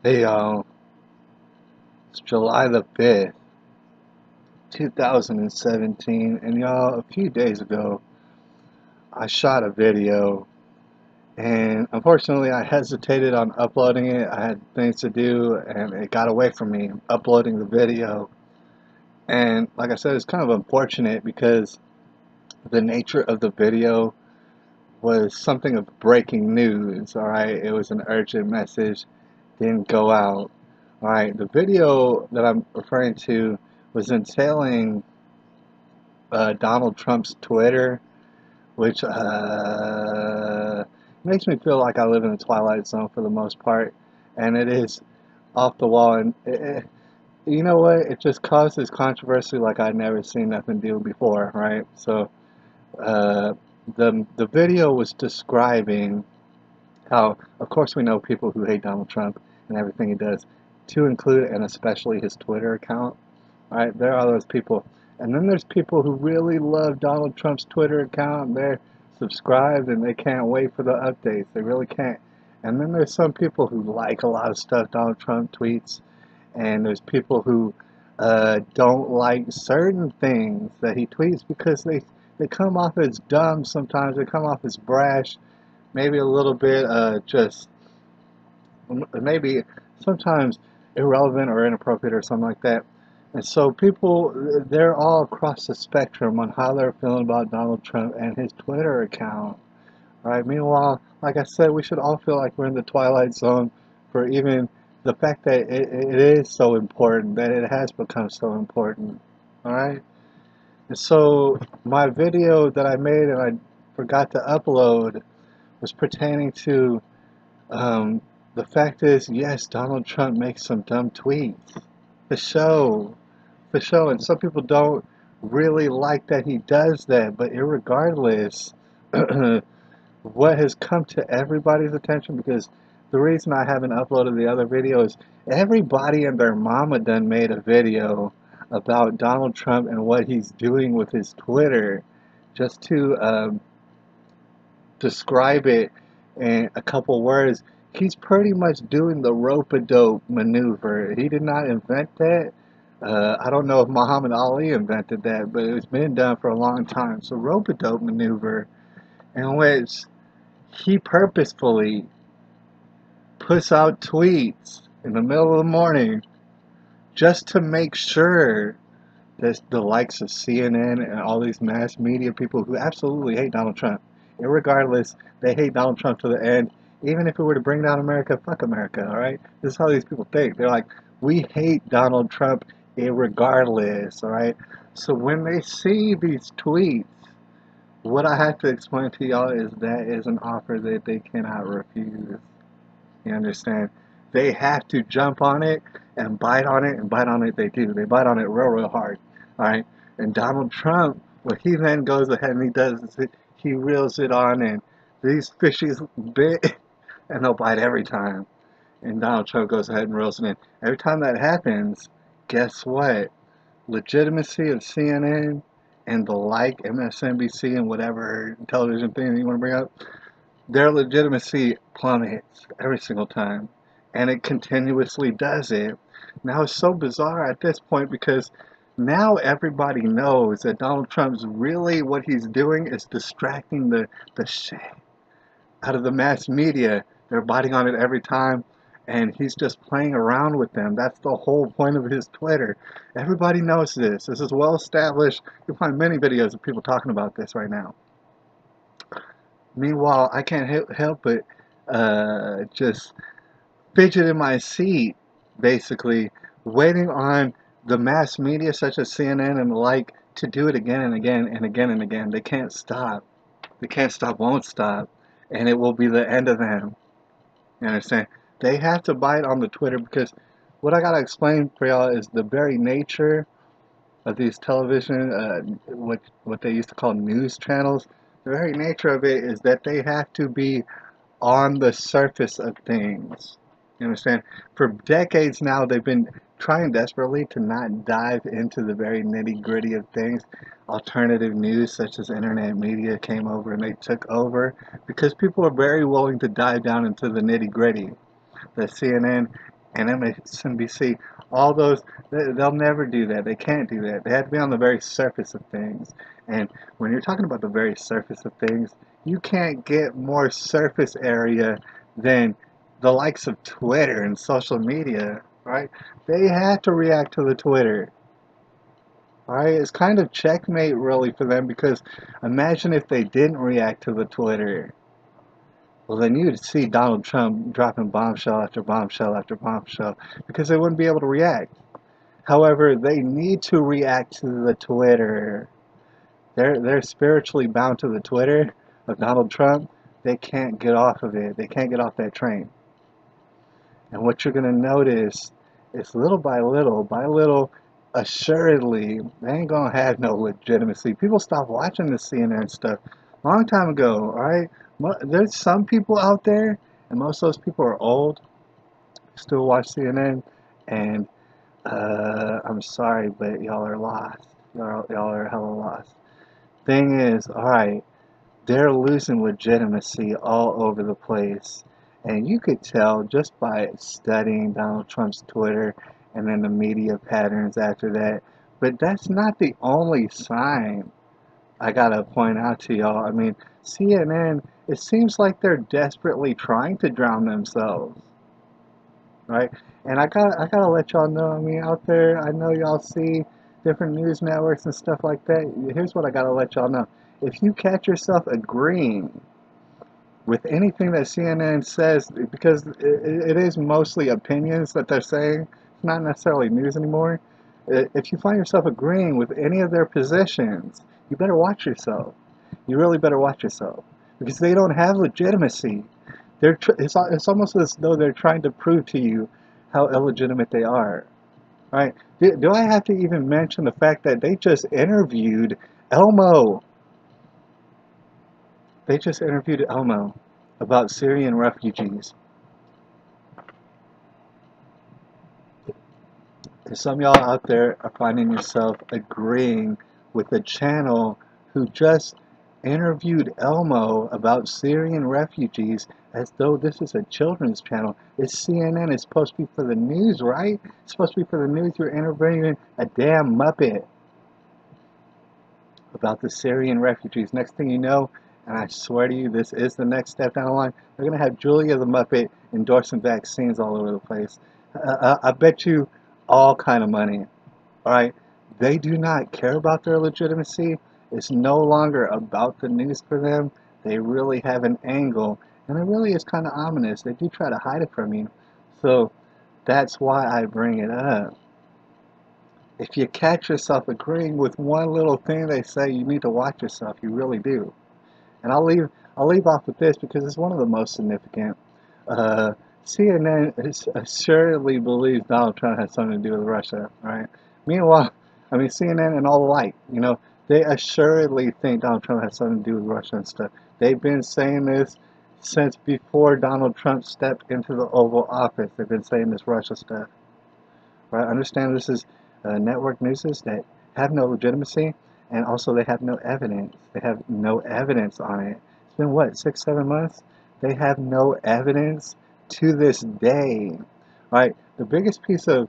Hey, it's July the 5th, 2017, and y'all, a few days ago, I shot a video, and unfortunately, I hesitated on uploading it. I had things to do, and it got away from me uploading the video. And like I said, it's kind of unfortunate because the nature of the video was something of breaking news, all right? It was an urgent message, didn't go out. All right, the video that I'm referring to was entailing Donald Trump's Twitter, which makes me feel like I live in the Twilight Zone for the most part, and it is off the wall. And you know what? It just causes controversy like I'd never seen nothing do before, right? So uh, the video was describing how, of course, we know people who hate Donald Trump and everything he does, to include and especially his Twitter account. Right, there are those people. And then there's people who really love Donald Trump's Twitter account. They're subscribed and they can't wait for the updates. They really can't. And then there's some people who like a lot of stuff Donald Trump tweets. And there's people who don't like certain things that he tweets because they come off as dumb sometimes. They come off as brash. Maybe a little bit just, maybe sometimes irrelevant or inappropriate or something like that. And so people, they're all across the spectrum on how they're feeling about Donald Trump and his Twitter account. Right? Meanwhile, like I said, we should all feel like we're in the Twilight Zone for even the fact that it is so important, that it has become so important. All right? And so my video that I made and I forgot to upload was pertaining to um, the fact is, yes, Donald Trump makes some dumb tweets. For sure. For sure. And some people don't really like that he does that. But irregardless, what has come to everybody's attention, because the reason I haven't uploaded the other video is everybody and their mama done made a video about Donald Trump and what he's doing with his Twitter just to describe it in a couple words. He's pretty much doing the rope-a-dope maneuver. He did not invent that. I don't know if Muhammad Ali invented that, but it's been done for a long time. So rope-a-dope maneuver, in which he purposefully puts out tweets in the middle of the morning just to make sure that the likes of CNN and all these mass media people who absolutely hate Donald Trump, irregardless, they hate Donald Trump to the end. Even if it were to bring down America, fuck America, all right? This is how these people think. They're like, we hate Donald Trump irregardless, all right? So when they see these tweets, what I have to explain to y'all is that is an offer that they cannot refuse. You understand? They have to jump on it and bite on it and bite on it. They do. They bite on it real, real hard. All right. And Donald Trump, what he then goes ahead and he does is he reels it on, and these fishies bit, and they'll bite every time. And Donald Trump goes ahead and reels it in. Every time that happens, guess what? Legitimacy of CNN and the like, MSNBC and whatever television thing you want to bring up, their legitimacy plummets every single time. And it continuously does it. Now it's so bizarre at this point because now everybody knows that Donald Trump's really what he's doing is distracting the shit out of the mass media. They're biting on it every time, and he's just playing around with them. That's the whole point of his Twitter. Everybody knows this. This is well established. You'll find many videos of people talking about this right now. Meanwhile, I can't help but just fidget in my seat, basically, waiting on the mass media such as CNN and the like to do it again and again and again and again. They can't stop. They can't stop, won't stop. And it will be the end of them. You understand? They have to bite on the Twitter because what I gotta explain for y'all is the very nature of these television, what they used to call news channels. The very nature of it is that they have to be on the surface of things. You understand? For decades now, they've been trying desperately to not dive into the very nitty gritty of things. Alternative news, such as internet media, came over and they took over because people are very willing to dive down into the nitty gritty. The CNN and MSNBC, all those, they'll never do that. They can't do that. They have to be on the very surface of things. And when you're talking about the very surface of things, you can't get more surface area than the likes of Twitter and social media, right? They had to react to the Twitter. Right? It's kind of checkmate really for them, because imagine if they didn't react to the Twitter. Well, then you'd see Donald Trump dropping bombshell after bombshell after bombshell, because they wouldn't be able to react. However, they need to react to the Twitter. They're spiritually bound to the Twitter of Donald Trump. They can't get off of it. They can't get off that train. And what you're going to notice is by little, assuredly, they ain't going to have no legitimacy. People stopped watching the CNN stuff a long time ago, alright? There's some people out there, and most of those people are old, still watch CNN, and I'm sorry, but y'all are lost. Y'all are hella lost. Thing is, alright, they're losing legitimacy all over the place. And you could tell just by studying Donald Trump's Twitter and then the media patterns after that. But that's not the only sign I gotta point out to y'all. I mean, CNN, it seems like they're desperately trying to drown themselves, right? And I gotta let y'all know, I mean, out there, I know y'all see different news networks and stuff like that. Here's what I gotta let y'all know. If you catch yourself agreeing with anything that CNN says, because it is mostly opinions that they're saying, it's not necessarily news anymore. If you find yourself agreeing with any of their positions, you better watch yourself. You really better watch yourself, because they don't have legitimacy. It's almost as though they're trying to prove to you how illegitimate they are. Right? Do I have to even mention the fact that they just interviewed Elmo? They just interviewed Elmo about Syrian refugees. And some of y'all out there are finding yourself agreeing with a channel who just interviewed Elmo about Syrian refugees as though this is a children's channel. It's CNN. It's supposed to be for the news, right? It's supposed to be for the news. You're interviewing a damn Muppet about the Syrian refugees. Next thing you know, and I swear to you, this is the next step down the line, they're going to have Julia the Muppet endorsing vaccines all over the place. I bet you all kind of money. All right? They do not care about their legitimacy. It's no longer about the news for them. They really have an angle, and it really is kind of ominous. They do try to hide it from you. So that's why I bring it up. If you catch yourself agreeing with one little thing they say, you need to watch yourself. You really do. And I'll leave off with this because it's one of the most significant. CNN assuredly believes Donald Trump has something to do with Russia, right? Meanwhile, I mean, CNN and all the like, you know, they assuredly think Donald Trump has something to do with Russia and stuff. They've been saying this since before Donald Trump stepped into the Oval Office. They've been saying this Russia stuff, right? Understand this is network news that have no legitimacy, and also they have no evidence. They have no evidence on it. It's been what, 6, 7 months? They have no evidence to this day, right? The biggest piece of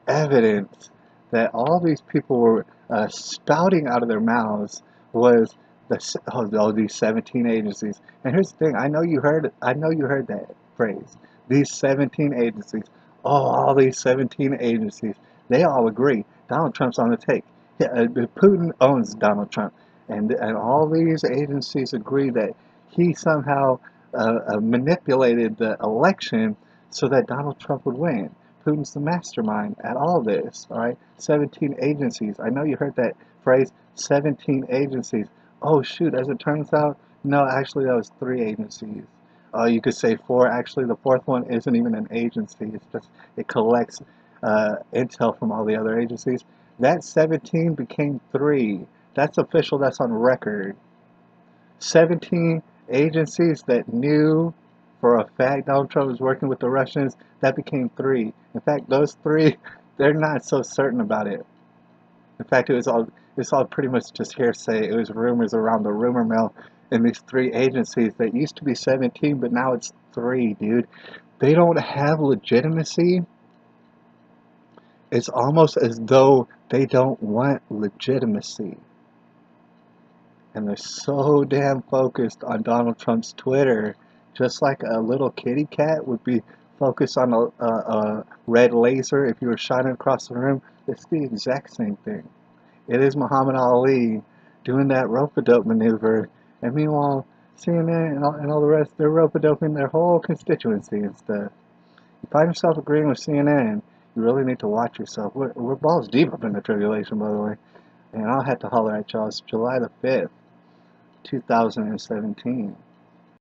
evidence that all these people were spouting out of their mouths was these 17 agencies. And here's the thing: I know you heard that phrase. These 17 agencies. Oh, all these 17 agencies. They all agree Donald Trump's on the take. Putin owns Donald Trump, and all these agencies agree that he somehow manipulated the election so that Donald Trump would win. Putin's the mastermind at all this, all right? 17 agencies. I know you heard that phrase, 17 agencies. Oh, shoot, as it turns out, no, actually that was 3 agencies. You could say 4. Actually, the 4th one isn't even an agency. It's just, it collects intel from all the other agencies. That 17 became 3. That's official, that's on record. 17 agencies that knew for a fact Donald Trump was working with the Russians, that became 3. In fact, those 3, they're not so certain about it. In fact, it's all pretty much just hearsay. It was rumors around the rumor mill in these 3 agencies that used to be 17, but now it's 3, dude. they don't have legitimacy. It's almost as though they don't want legitimacy. And they're so damn focused on Donald Trump's Twitter, just like a little kitty cat would be focused on a red laser if you were shining across the room. It's the exact same thing. It is Muhammad Ali doing that rope-a-dope maneuver, and meanwhile, CNN and all the rest, they're rope-a-doping their whole constituency and stuff. You find yourself agreeing with CNN, you really need to watch yourself. We're balls deep up in the tribulation, by the way. And I'll have to holler at y'all. It's July the 5th, 2017.